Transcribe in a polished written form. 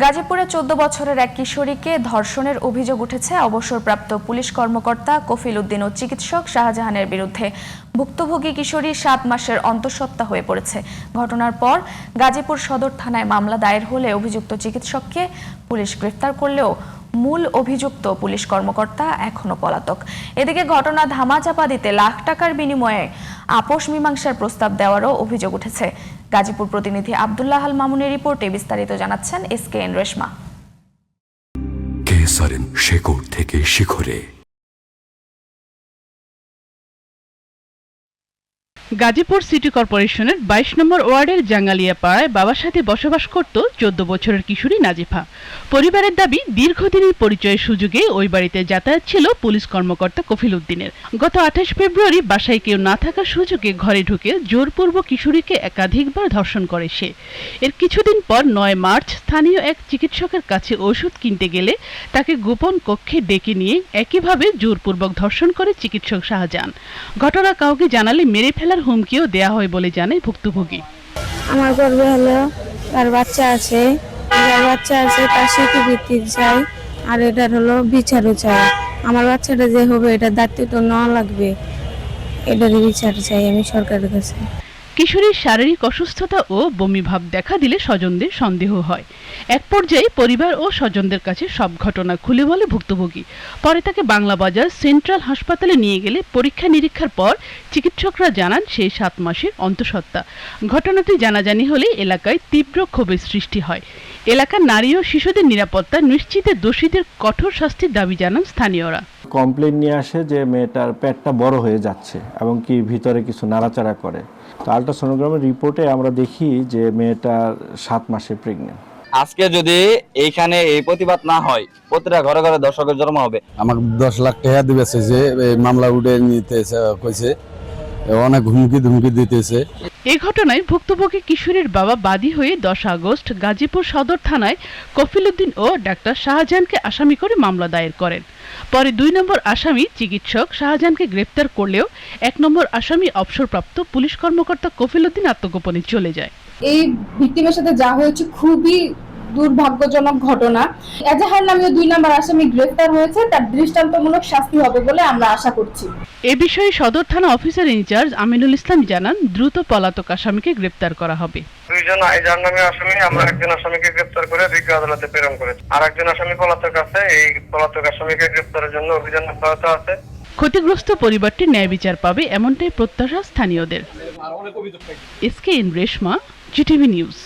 গাজীপুরে 14 বছরের এক কিশোরীকে ধর্ষণের অভিযোগ উঠেছে অবসরপ্রাপ্ত পুলিশ কর্মকর্তা কফিল উদ্দিন ও চিকিৎসক শাহজাহানের বিরুদ্ধে। ভুক্তভোগী কিশোরী 7 মাসের অন্তঃসত্ত্বা হয়ে পড়েছে। ঘটনার পর গাজীপুর সদর থানায় মামলা দায়ের হলে অভিযুক্ত চিকিৎসককে পুলিশ গ্রেফতার করলেও মূল অভিযুক্ত পুলিশ কর্মকর্তা এখনো পলাতক। এদিকে ঘটনা ধামাচাপা দিতে লাখ টাকার বিনিময়ে আপোষ মীমাংসার প্রস্তাব দেওয়ারও অভিযোগ উঠেছে। গাজীপুর প্রতিনিধি আব্দুল্লাহ আল মামুনের রিপোর্টে বিস্তারিত জানাচ্ছেন SKN রেশমা। কেসারেন শেকড় থেকে শিখরে। গাজীপুর সিটি কর্পোরেশনের 22 নম্বর ওয়ার্ডের জাঙ্গালিয়া পাড়ায় বাবার সাথে বসবাস করত 14 বছরের কিশোরী নাজিফা। পরিবারের দাবি, দীর্ঘদিনের পরিচয়ের সুযোগে ওই বাড়িতে যাতায়াত ছিল পুলিশ কর্মকর্তা কফিল উদ্দিনের। গত 28 ফেব্রুয়ারি বাসায় কেউ না থাকার সুযোগে ঘরে ঢুকে জোরপূর্বক কিশোরীকে একাধিকবার ধর্ষণ করে সে। এর কিছুদিন পর 9 মার্চ স্থানীয় এক চিকিৎসকের কাছে ওষুধ কিনতে গেলে তাকে গোপন কক্ষে ডেকে নিয়ে একইভাবে জোরপূর্বক ধর্ষণ করে চিকিৎসক শাহজাহান। ঘটনা কাউকে জানালে মেরে ফেলার হুমকিও দেয়া হয় বলে জানায় ভুক্তভোগী। আমার গর্বে হলো তার বাচ্চা আছে, তার স্বীকৃতি চাই, আর এটার হলো বিচারও চাই। আমার বাচ্চাটা যে হবে এটা দায়িত্ব তো নেওয়া লাগবে, এটারই বিচার চাই আমি সরকারের কাছে। কিশোরীর শারীরিক অসুস্থতা ও বমি ভাব দেখা দিলে স্বজনদের সন্দেহ হয়। এক পর্যায়ে পরিবার ও স্বজনদের কাছে সব ঘটনা খুলে বলে ভুক্তভোগী। পরে তাকে বাংলাবাজার সেন্ট্রাল হাসপাতালে নিয়ে গেলে পরীক্ষা নিরীক্ষার পর চিকিৎসকরা জানান সে 7 মাসের অন্তঃসত্ত্বা। ঘটনাটি জানাজানি হলে এলাকায় তীব্র ক্ষোভের সৃষ্টি হয়। এলাকার নারী ও শিশুদের নিরাপত্তা নিশ্চিতে দোষীদের কঠোর শাস্তির দাবি জানান স্থানীয়রা। কমপ্লেন নিয়ে আসে যে মেয়েটার পেটটা বড় হয়ে যাচ্ছে এবং কি ভিতরে কিছু নাড়াচাড়া করে। তো আল্ট্রাসোনোগ্রামের রিপোর্টে আমরা দেখি যে মেয়েটার 7 মাসে প্রেগনেন্ট। আজকে যদি এইখানে এই প্রতিবাদ না হয়, প্রতিটা ঘরে ঘরে দর্শকের জন্ম হবে। আমাকে 10 লাখ টাকা দিবেছে যে মামলা উঠে নিতে কইছে, অনেক হুমকি দিতেছে। এই ঘটনায় ভুক্তভোগী কিশোরীর বাবা বাদী হয়ে 10 আগস্ট গাজীপুর সদর থানায় কফিল উদ্দিন ও ডাক্তার শাহজাহানকে আসামি করে মামলা দায়ের করেন। পরে 2 নম্বর আসামি চিকিৎসক শাহজাহানকে গ্রেফতার করলেও 1 নম্বর আসামি অবসরপ্রাপ্ত পুলিশ কর্মকর্তা কফিল উদ্দিন আত্মগোপনে চলে যায়। এই ভিকটিমের সাথে যা হয়েছে খুবই দুর্ভাগ্যজনক ঘটনা। এজাহার নামীয় 2 নম্বর আসামি গ্রেফতার হয়েছে, তার দৃষ্টান্তমূলক শাস্তি হবে বলে আমরা আশা করছি। এ বিষয়ে সদর থানা অফিসার ইনচার্জ আমিনুল ইসলাম জানান, দ্রুত পলাতক আসামিকে গ্রেফতার করা হবে। 2 জন এজাহার নামীয় আসামি, আমরা একজন আসামিকে গ্রেফতার করে বিজ্ঞ আদালতে প্রেরণ করেছি। আর একজন আসামি পলাতক আছে, এই পলাতক আসামিকে গ্রেফতারের জন্য অভিযান অব্যাহত আছে। ক্ষতিগ্রস্ত পরিবারটি ন্যায় বিচার পাবে এমনটাই প্রত্যাশা স্থানীয়দের। SKN Reshma, GTV news.